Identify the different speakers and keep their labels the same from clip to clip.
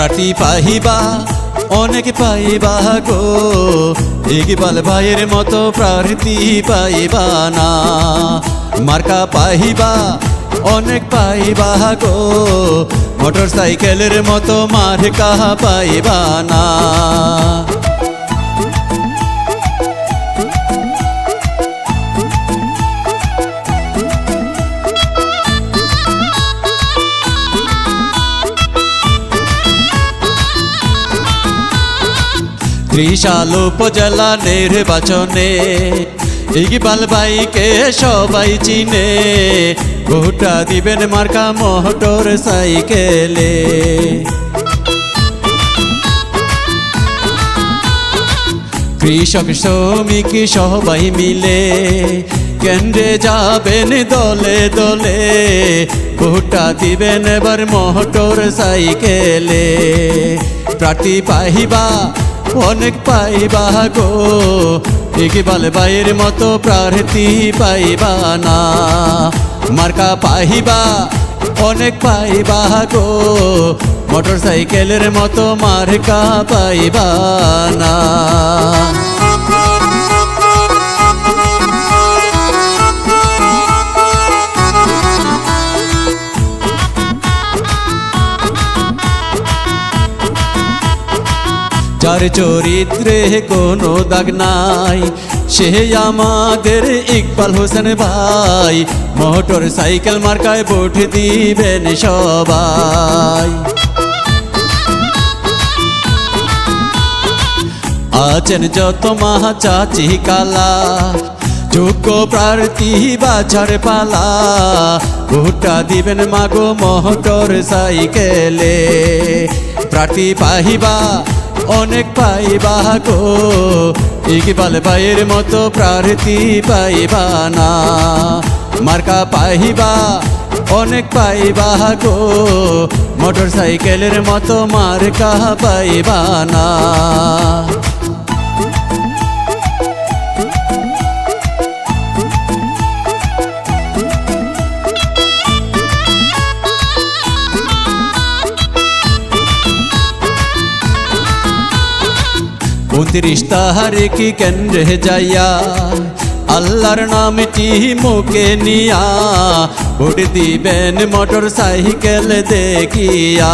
Speaker 1: প্রার্থী পাহিবা অনেক পাইবা গো, ইকবাল ভাইয়ের মতো প্রার্থী পাইবা না। মার্কা পাহিবা অনেক পাইবা গো, মোটর সাইকেলের মতো মার্কা পাইবা না। ত্রিশাল উপজেলা নির্বাচনে ইকবাল ভাইকে সবাই চিনে, ভোটটা দিবেন মার্কা মোটর সাইকেলে। কৃষক শ্রমিক সবাই মিলে কেন্দ্রে যাবেন দলে দলে, ভোটটা দিবেন এবার মোটর সাইকেলে। প্রার্থী পাহিবা অনেক পাইবা গো, ইকবাল ভাইয়ের মতো প্রার্থী পাইবা না। মার্কা পাহিবা অনেক পাইবা গো, মোটর সাইকেলের মতো মার্কা পাইবা না। যার চরিত্রে কোনো দাগ নাই সে আমাদের ইকবাল হোসেন ভাই, মোটর সাইকেল মার্কায় ভোট দিবেন সবাই। আছেন যত মা চাচি কালা, যোগ্য প্রার্থী বাছার পালা, ভোটটা দিবেন মাগো মোটর সাইকেলে। প্রার্থী পাহিবা অনেক পাইবা গো, ইকবাল ভাইয়ের মতো প্রার্থী পাইবা না। মার্কা পাহিবা অনেক পাইবা গো, মোটর সাইকেলের মতো মার্কা পাইবা না। 29 তারিখ কেন্দ্রে যাইয়া আল্লাহর নামটি মুখে নিয়া, ভোট দিবেন মোটর সাইকেল দেখিয়া।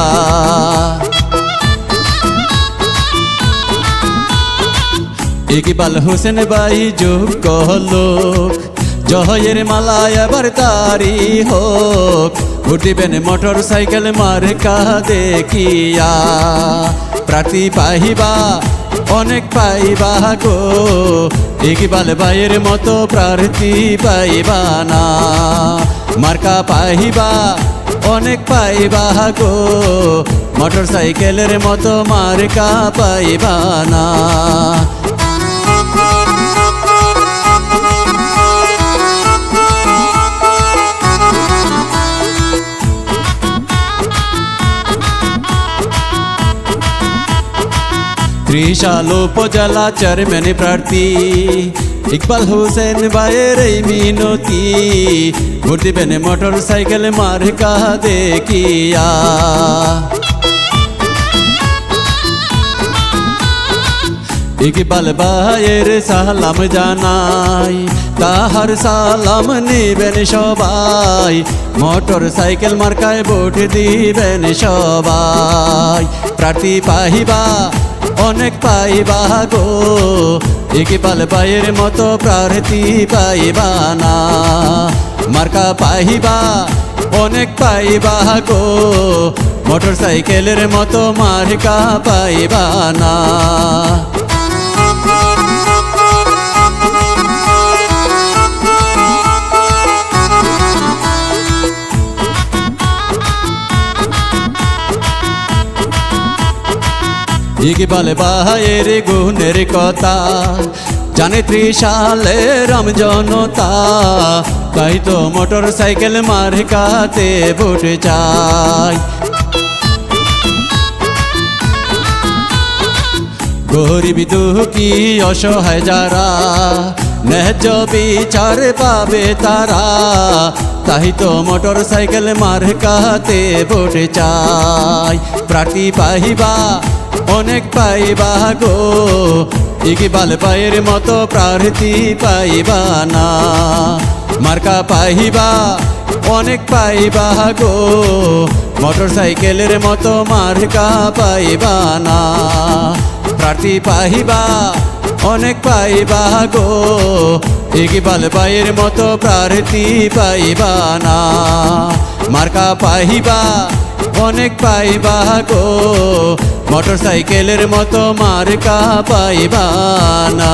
Speaker 1: ইকবাল হোসেন ভাই যোগ্য লোক, জয়ের মালা এবার তারি হোক, ভোট দিবেন মোটর সাইকেল মার্কা দেখিয়া। প্রার্থী পাহিবা অনেক পাইবা গো, ইকবাল ভাইয়ের মতো প্রার্থী পাইবা না। মার্কা পাহিবা অনেক পাইবা গো, মোটর সাইকেলের মতো মার্কা পাইবা না। ত্রিশাল উপজেলা চেয়ারম্যান প্রার্থী ইকবাল হোসেন ভাইয়ের এই মিনতি, ভোট দিবেন মোটর সাইকেল মার্কা দেখিয়া। ইকবাল ভাইয়ের সালাম জানাই, তাহার সালাম নিবেন সবাই, মোটর সাইকেল মার্কায় ভোট দিবেন সবাই। প্রার্থী পাহিবা অনেক পাইবা গো, ইকবাল ভাইয়ের মতো প্রার্থী পাইবা না। মার্কা পাহিবা অনেক পাইবা গো, মোটর সাইকেলের মতো মার্কা পাইবা না। ইকবাল ভাইয়ের গুণের কথা জানে ত্রিশালের জনতা, তাই তো মোটর সাইকেল মার্কাতে ভোট চাই। গরিব দুঃখী অসহায় যারা ন্যায্য বিচার পাবে তারা, তাই তো মোটর সাইকেল মার্কাতে ভোট চাই। প্রার্থী পাইবা অনেক পাইবা গো, ইকবাল ভাইয়ের মতো প্রার্থী পাইবা না। মার্কা পাইবা অনেক পাইবা গো, মোটর সাইকেলের মতো মার্কা পাইবা না। প্রার্থী পাইবা অনেক পাইবা গো, ইকবাল ভাইয়ের মতো প্রার্থী পাইবা না। মার্কা পাইবা অনেক পাইবা গো, মোটর সাইকেলের মতো মার্কা পাইবা না।